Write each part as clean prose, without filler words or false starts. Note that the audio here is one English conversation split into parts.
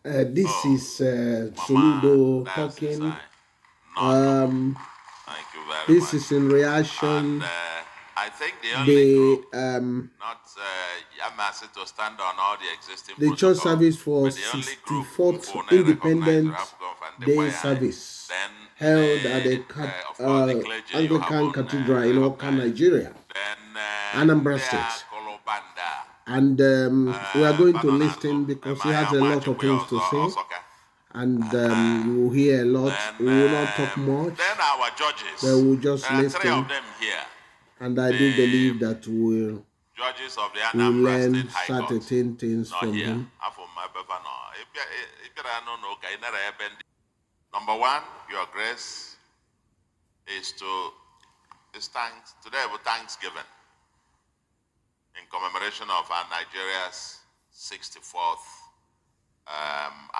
This is Soludo That's talking. inside. No trouble. Um, Thank you very this much. is in And reaction I think the only group, the not Yamasi to stand on all the existing the church protocol, service for but the only group 64th who recognize the Independent African and the Day YI, service then held at the, the of course, the clergy you have Anglican on Cathedral in Oka, recognized. Nigeria, Then Anambra they are State. Kolobanda, And we are going to Banonazo, listen because he has Maya a lot of Mwachukwu things to say. Osoka. And you will hear a lot. Then, We will not talk much, our but judges. we'll There just are three of listen. them here. And I do The believe that judges of the we'll Anambra learn State High Court. certain things Not from here. him. Number one, your grace is thanks today with Thanksgiving in commemoration of our Nigeria's 64th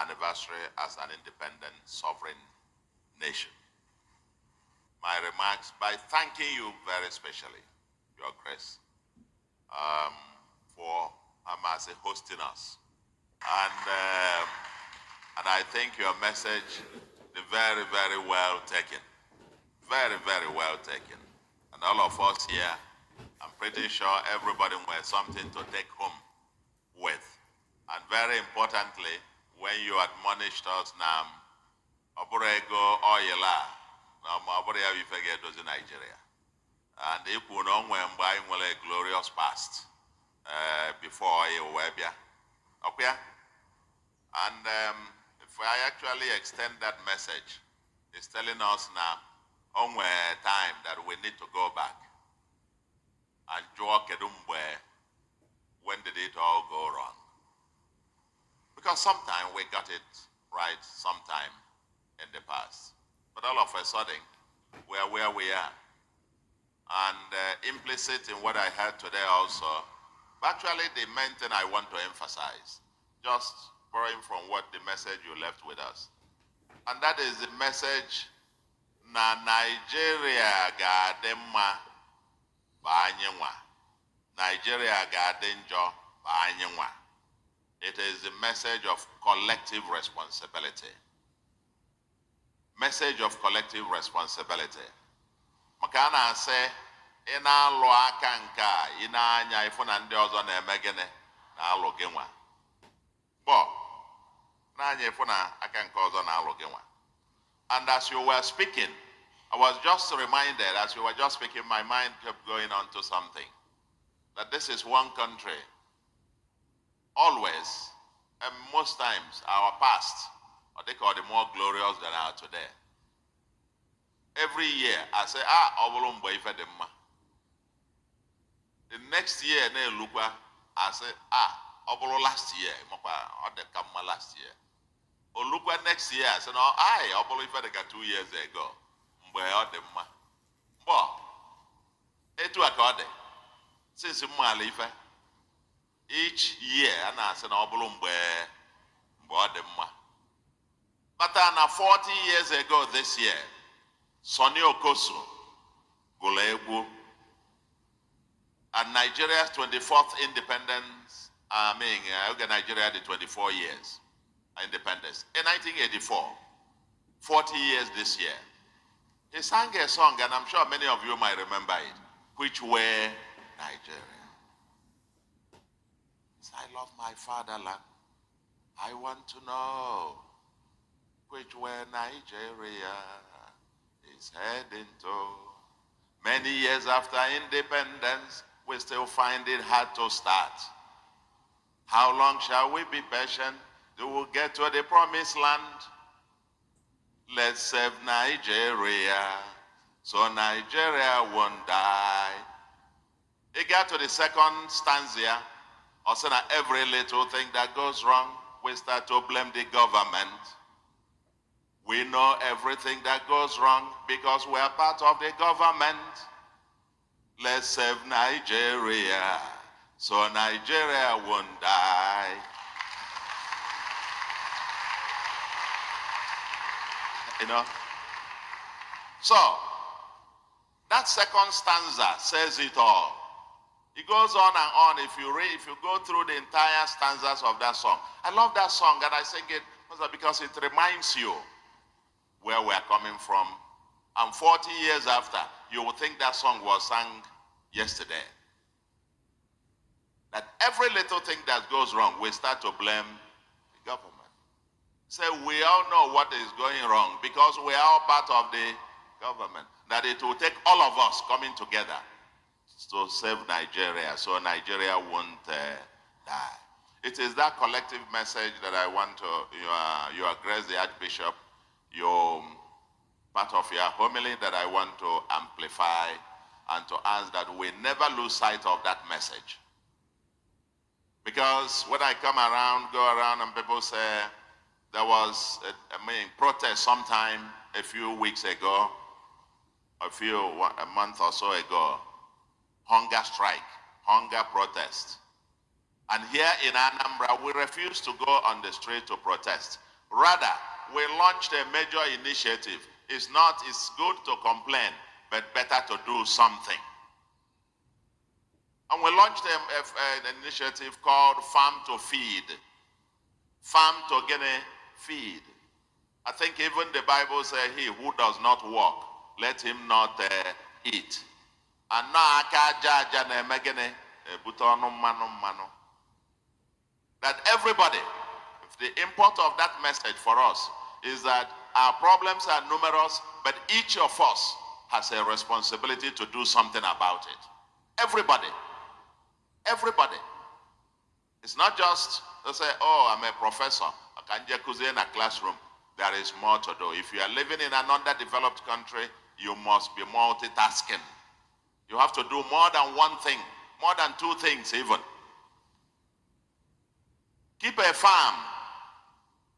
anniversary as an independent sovereign nation. My remarks by thanking you very specially, Your Grace, for Amasi hosting us. And I think your message is very, very well taken. Very, very well taken. And all of us here, I'm pretty sure everybody will have something to take home with. And very importantly, when you admonished us now, Oburego Oyela, Oburea Vifege in Nigeria. And if we know when buying a glorious past before you were here. Okay? And if I actually extend that message, it's telling us now, on time that we need to go back and draw Kedumbe, when did it all go wrong? Because sometime we got it right sometime in the past. But all of a sudden, we are where we are. And implicit in what I heard today also, actually the main thing I want to emphasize, just borrowing from what the message you left with us. And that is the message na Nigeria ga-adị mma ba anyị nwa. Nigeria ga-adị njọ ba anyị nwa. It is the message of collective responsibility. Message of collective responsibility. Maka a na-asị ị na-alụ aka nke a, ị na-anya ịfụ na ndị ọzọ na-eme gịnị na-alụ gị nwa. Na-anya ịfụ na aka nke ọzọ na-alụ gị nwa. And as you were speaking, I was just reminded, as you were just speaking, my mind kept going on to something. That this is one country. Always, and most times, our past, or they call it more glorious than our today. Every year, I say, the next year, I say, last year, last year. Olukwa next year, I said, no, I 2 years ago. Since each year, and I said, but 40 years ago this year, Sonny Okosu, Gulegbu, and Nigeria's 24th independence, Nigeria did 24 years independence. In 1984, 40 years this year, he sang a song, and I'm sure many of you might remember it, which were Nigeria. I love my fatherland. I want to know which way Nigeria is heading to. Many years after independence, we still find it hard to start. How long shall we be patient? Do we get to the promised land? Let's save Nigeria, so Nigeria won't die. It got to the second stanza, also that every little thing that goes wrong, we start to blame the government. We know everything that goes wrong because we are part of the government. Let's save Nigeria, so Nigeria won't die. So that second stanza says it all. It goes on and on. If you go through the entire stanzas of that song. I love that song, and I sing it because it reminds you where we're coming from. And 40 years after, you will think that song was sung yesterday. That every little thing that goes wrong, we start to blame the government. Say, we all know what is going wrong because we are all part of the government. That it will take all of us coming together to save Nigeria, so Nigeria won't die. It is that collective message that I want to, Your Grace the Archbishop, your part of your homily that I want to amplify and to ask that we never lose sight of that message. Because when I go around and people say, there was protest sometime a few weeks ago, a month or so ago, hunger strike, hunger protest. And here in Anambra, we refuse to go on the street to protest. Rather, we launched a major initiative. It's good to complain, but better to do something. And we launched an initiative called Farm to Feed. Farm to feed. I think even the Bible says, he who does not work, let him not eat. And now that everybody, the import of that message for us is that our problems are numerous, but each of us has a responsibility to do something about it. Everybody. Everybody. It's not just to say, oh, I'm a professor, I can just in a classroom. There is more to do. If you are living in an underdeveloped country, you must be multitasking. You have to do more than one thing, more than two things even. Keep a farm.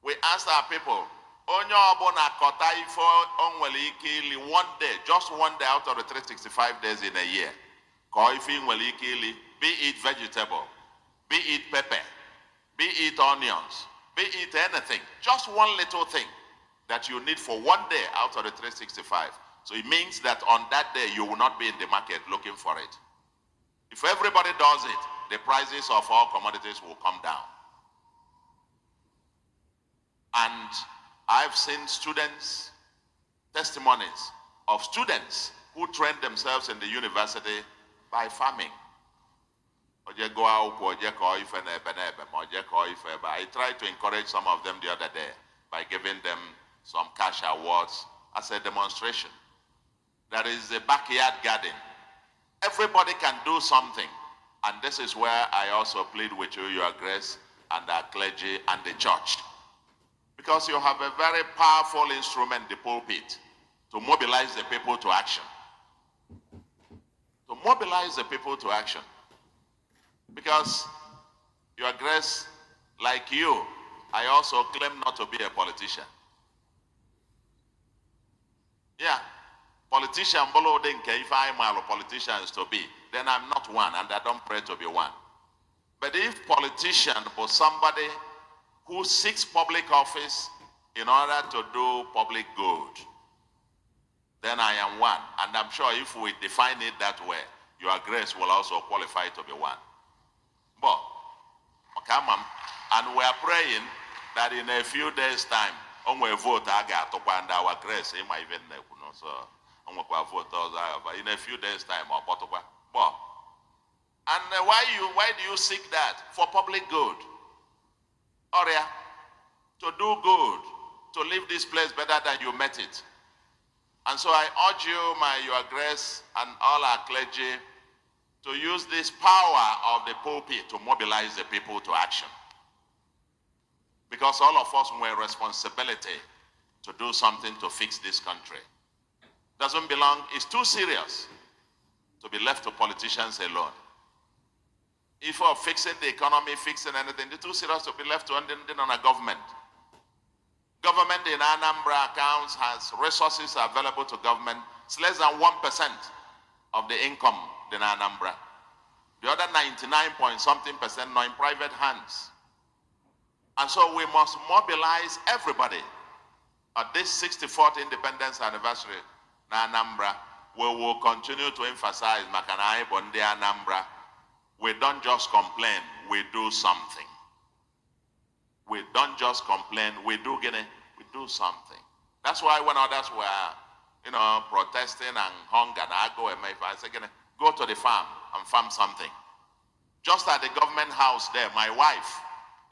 We asked our people, onye ọbụna kọta ife onwere ike ili one day, just one day out of the 365 days in a year. Kọ ife nwere ike ili, be it vegetable, be it pepper, be it onions, be it anything. Just one little thing that you need for one day out of the 365. So it means that on that day, you will not be in the market looking for it. If everybody does it, the prices of all commodities will come down. And I've seen students, testimonies of students who trained themselves in the university by farming. I tried to encourage some of them the other day by giving them some cash awards as a demonstration. There is a backyard garden. Everybody can do something. And this is where I also plead with you, Your Grace, and our clergy and the church. Because you have a very powerful instrument, the pulpit, to mobilize the people to action. To mobilize the people to action. Because, Your Grace, like you, I also claim not to be a politician. Yeah, politician, if I'm a politician is to be, then I'm not one, and I don't pray to be one. But if politician was somebody who seeks public office in order to do public good, then I am one. And I'm sure if we define it that way, Your Grace will also qualify to be one. But, and we are praying that in a few days' time, on we vote, I got to find our Grace, in my even so on we vote in a few days' time or but and why do you seek that? For public good. Or yeah, to do good, to leave this place better than you met it. And so I urge you, Your Grace, and all our clergy, to use this power of the pulpit to mobilize the people to action. Because all of us have a responsibility to do something to fix this country. Doesn't belong, it's too serious to be left to politicians alone. If we're fixing the economy, fixing anything, it's too serious to be left to on a government. Government in Anambra accounts has resources available to government. It's less than 1% of the income in Anambra. The other 99-point-something% are in private hands. And so we must mobilize everybody. At this 64th independence anniversary in Anambra, we will continue to emphasize Makanai Bondi Anambra. we don't just complain, we do something. We don't just complain, we do something. That's why when others were, protesting and hunger, and I said, go to the farm and farm something. Just at the government house there, my wife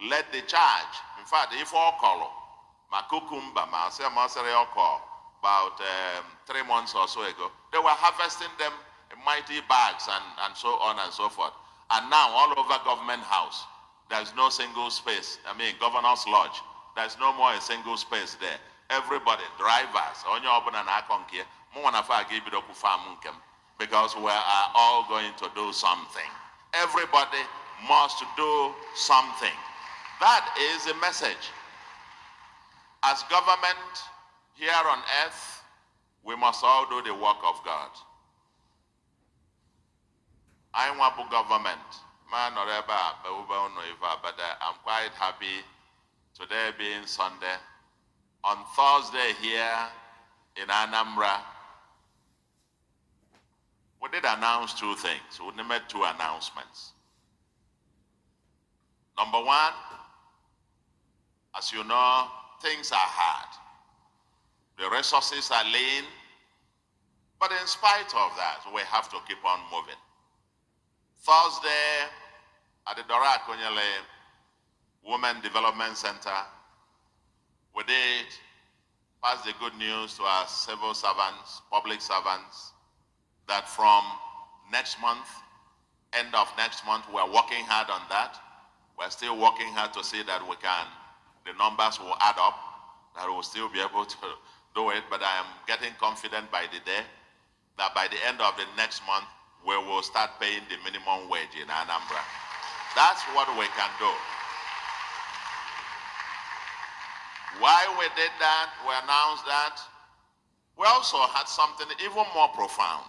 led the charge. In fact, if all call, my cucumber, my call, about 3 months or so ago, they were harvesting them in mighty bags and so on and so forth. And now all over government house, there's no single space. Governor's lodge, there's no more a single space there. Everybody, drivers, because we are all going to do something. Everybody must do something. That is the message. As government here on earth, we must all do the work of God. I want government. Man, but I'm quite happy today being Sunday. On Thursday here in Anambra, we did announce two things. We made two announcements. Number one, as you know, things are hard. The resources are lean, but in spite of that, we have to keep on moving. Thursday, at the Dora Akonyele Women Development Center, we did pass the good news to our civil servants, public servants, that from next month, end of next month, we're working hard on that. We're still working hard to see that the numbers will add up, that we'll still be able to do it, but I am getting confident by the day that by the end of the next month, we will start paying the minimum wage in Anambra. That's what we can do. Why we did that, we announced that, we also had something even more profound.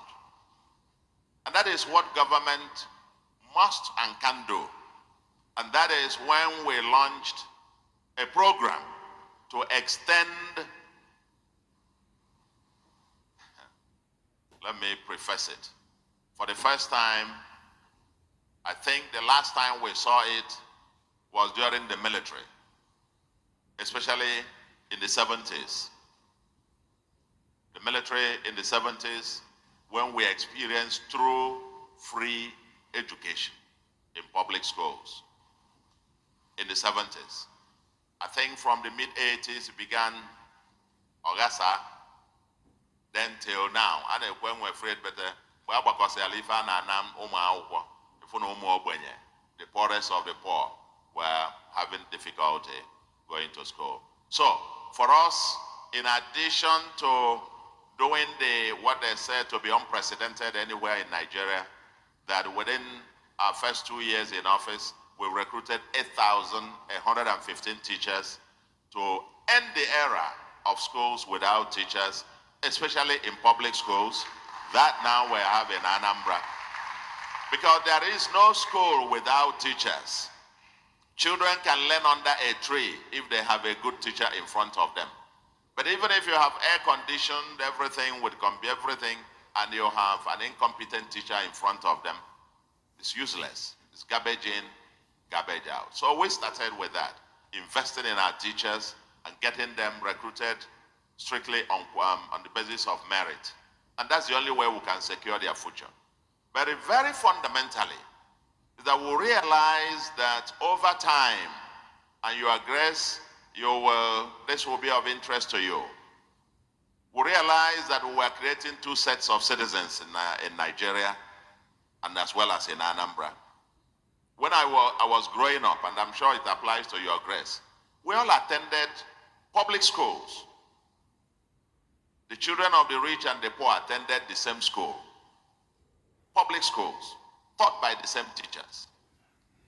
And that is what government must and can do. And that is when we launched a program to extend, let me preface it. For the first time, I think the last time we saw it was during the military, especially in the 70s. The military in the 70s, when we experienced true free education in public schools. In the 70s. I think from the mid-80s it began Ogasa, then till now. And when we're afraid, but the poorest of the poor were having difficulty going to school. So for us, in addition to doing what they said to be unprecedented anywhere in Nigeria, that within our first 2 years in office, we recruited 8,115 teachers to end the era of schools without teachers, especially in public schools, that now we have in Anambra. Because there is no school without teachers. Children can learn under a tree if they have a good teacher in front of them. But even if you have air-conditioned everything with everything, and you have an incompetent teacher in front of them, it's useless. It's garbage in, garbage out. So we started with that, investing in our teachers and getting them recruited strictly on the basis of merit. And that's the only way we can secure their future. But very fundamentally, is that we realize that over time, and your grace, this will be of interest to you. We realize that we were creating two sets of citizens in Nigeria, and as well as in Anambra. When I was growing up, and I'm sure it applies to your grace, we all attended public schools. The children of the rich and the poor attended the same school. Public schools, taught by the same teachers.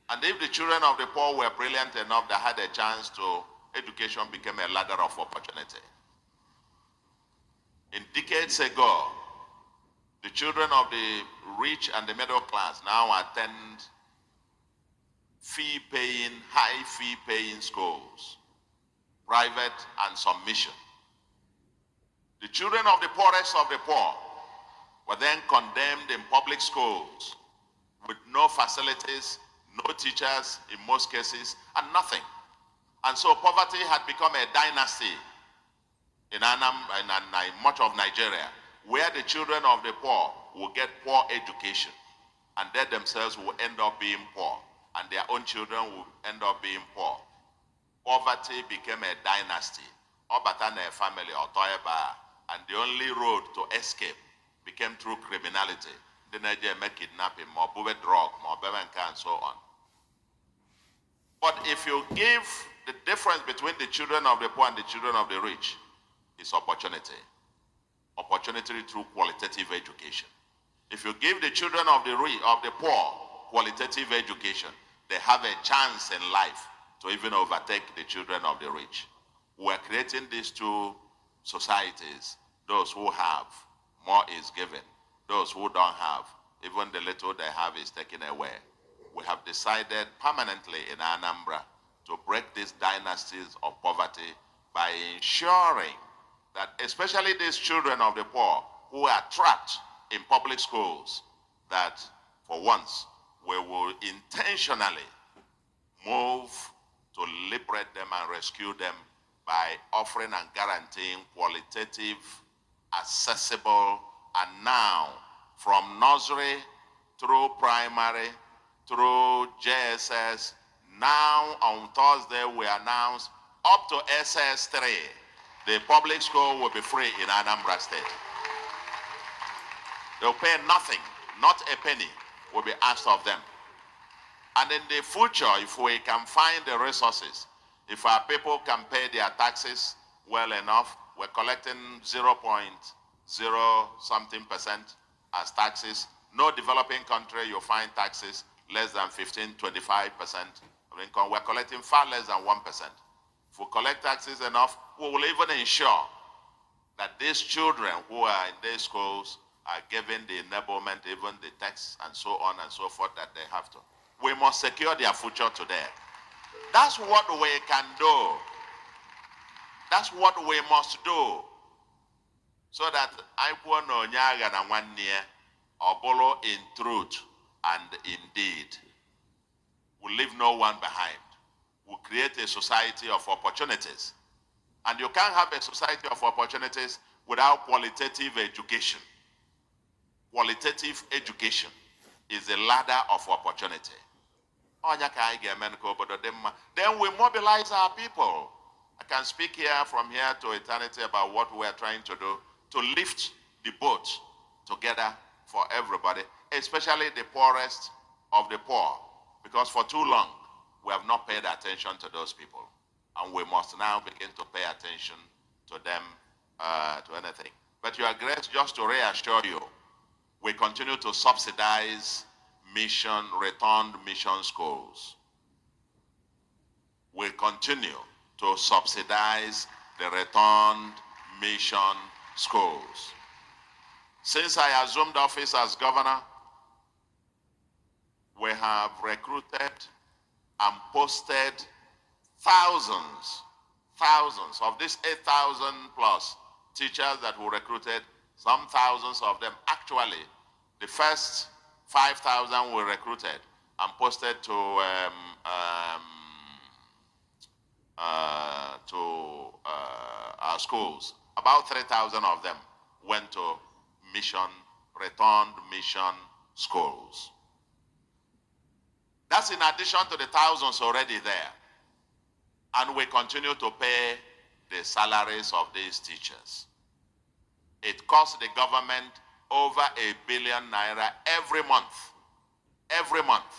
And if the children of the poor were brilliant enough that had a chance to, education became a ladder of opportunity. In decades ago, the children of the rich and the middle class now attend fee-paying, high fee-paying schools, private and submission. The children of the poorest of the poor were then condemned in public schools with no facilities, no teachers in most cases, and nothing. And so poverty had become a dynasty in much of Nigeria, where the children of the poor will get poor education, and they themselves will end up being poor, and their own children will end up being poor. Poverty became a dynasty. Obatana a family or toyaba, and the only road to escape became through criminality. The Nigeria make kidnapping, more bube drug, more bebenka, and so on. But if you give the difference between the children of the poor and the children of the rich, is opportunity. Opportunity through qualitative education. If you give the children of the poor qualitative education, they have a chance in life to even overtake the children of the rich. We're creating these two societies. Those who have, more is given. Those who don't have, even the little they have is taken away. We have decided permanently in Anambra to break these dynasties of poverty by ensuring that especially these children of the poor who are trapped in public schools, that for once we will intentionally move to liberate them and rescue them by offering and guaranteeing qualitative, accessible, and now from nursery through primary, through JSS, now on Thursday we announce up to SS3, the public school will be free in Anambra State. They'll pay nothing, not a penny will be asked of them. And in the future, if we can find the resources, if our people can pay their taxes well enough, we're collecting 0.0 something% as taxes. No developing country, you'll find taxes less than 15, 25% of income. We're collecting far less than 1%. If we collect taxes enough, we will even ensure that these children who are in these schools are given the enablement, even the texts and so on and so forth that they have to. We must secure their future today. That's what we can do. That's what we must do. So that I no nyaga na nwanne obolo in truth and in deed. We leave no one behind. We create a society of opportunities. And you can't have a society of opportunities without qualitative education. Qualitative education is the ladder of opportunity. Then we mobilize our people. I can speak here from here to eternity about what we are trying to do to lift the boat together for everybody, especially the poorest of the poor, because for too long we have not paid attention to those people, and we must now begin to pay attention to them, to anything. But Your Grace, just to reassure you, we continue to subsidize returned mission schools. We continue to subsidize the returned mission schools. Since I assumed office as governor, we have recruited and posted thousands of these 8,000 plus teachers that we recruited. Some thousands of them, actually, the first 5,000 we recruited and posted to our schools. About 3,000 of them went to returned mission schools. That's in addition to the thousands already there. And we continue to pay the salaries of these teachers. It costs the government over ₦1 billion every month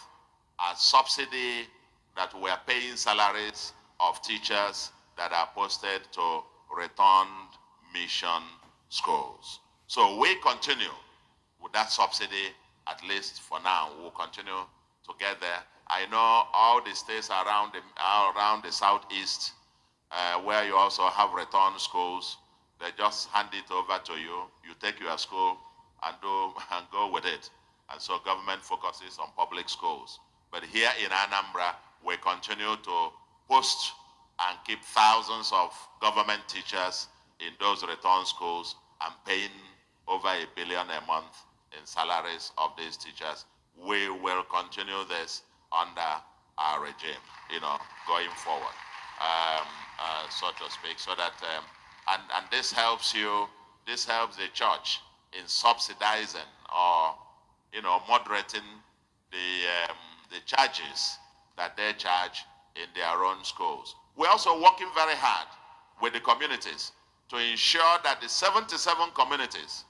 as subsidy that we are paying salaries of teachers that are posted to returned mission schools. So we continue with that subsidy, at least for now. We'll continue to get there. I know all the states around the southeast, where you also have return schools, they just hand it over to you. You take your school and go with it. And so government focuses on public schools. But here in Anambra, we continue to post and keep thousands of government teachers in those return schools and paying over $1 billion a month in salaries of these teachers. we will continue this under our regime, going forward, so to speak, so that, and this helps the church in subsidizing or, moderating the charges that they charge in their own schools. We're also working very hard with the communities to ensure that the 77 communities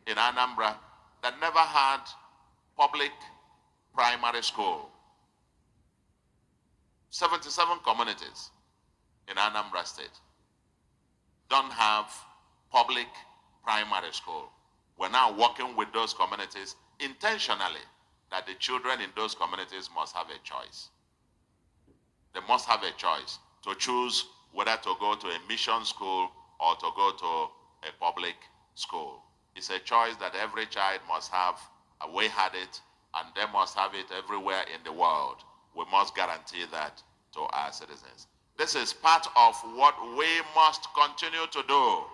in Anambra that never had public primary school, 77 communities in Anambra State don't have public primary school. We're now working with those communities intentionally that the children in those communities must have a choice. They must have a choice to choose whether to go to a mission school or to go to a public school. It's a choice that every child must have. We had it, and they must have it everywhere in the world. We must guarantee that to our citizens. This is part of what we must continue to do.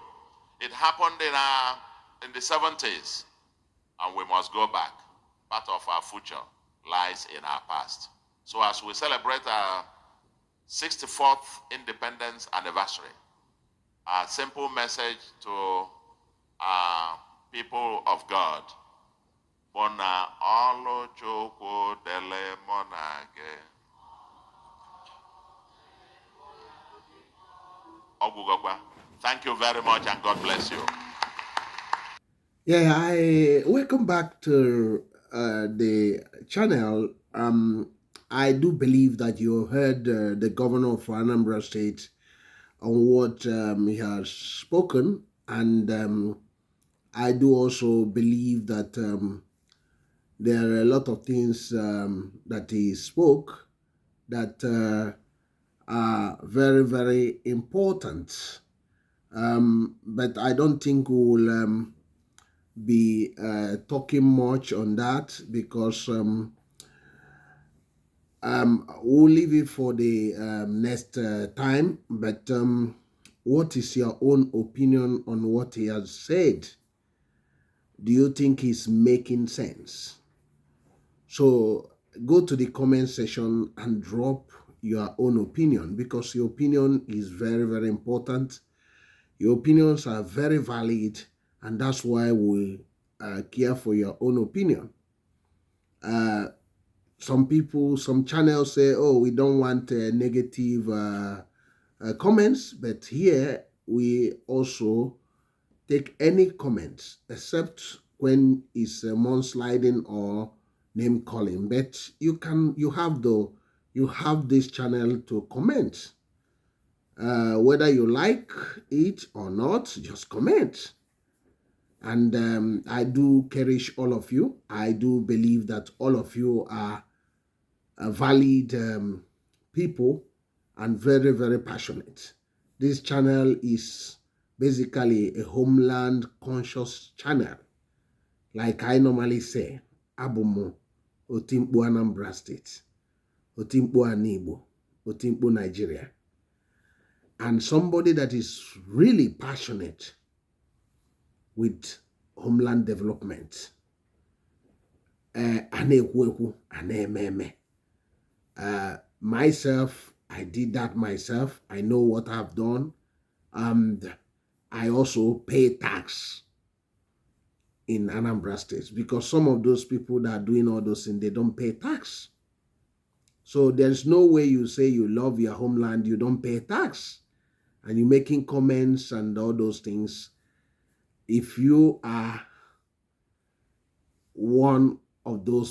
It happened in the 70s, and we must go back. Part of our future lies in our past. So as we celebrate our 64th independence anniversary, our simple message to our people of God, Bona olo chukwu dele monage. Ogugokwa. Thank you very much, and God bless you. Yeah, I welcome back to the channel. I do believe that you heard the governor of Anambra State on what he has spoken, and I do also believe that there are a lot of things that he spoke that are very, very important. But I don't think we'll be talking much on that because we'll leave it for the next time. But what is your own opinion on what he has said? Do you think he's making sense? So go to the comment section and drop your own opinion, because your opinion is very, very important. Your opinions are very valid, and that's why we care for your own opinion. Some people, some channels say, oh, we don't want negative comments, but here we also take any comments except when it's sliding or name calling. But you have this channel to comment. Whether you like it or not, just comment. And I do cherish all of you. I do believe that all of you are valid people and very, very passionate. This channel is basically a homeland conscious channel. Like I normally say, Abumo, Otimpo Anambra State, Otimpo Anibo, Otimpo Nigeria. And somebody that is really passionate with homeland development. Myself, I did that myself. I know what I've done. And I also pay tax in Anambra State, because some of those people that are doing all those things, they don't pay tax. So there's no way you say you love your homeland, you don't pay tax, and you're making comments and all those things. If you are one of those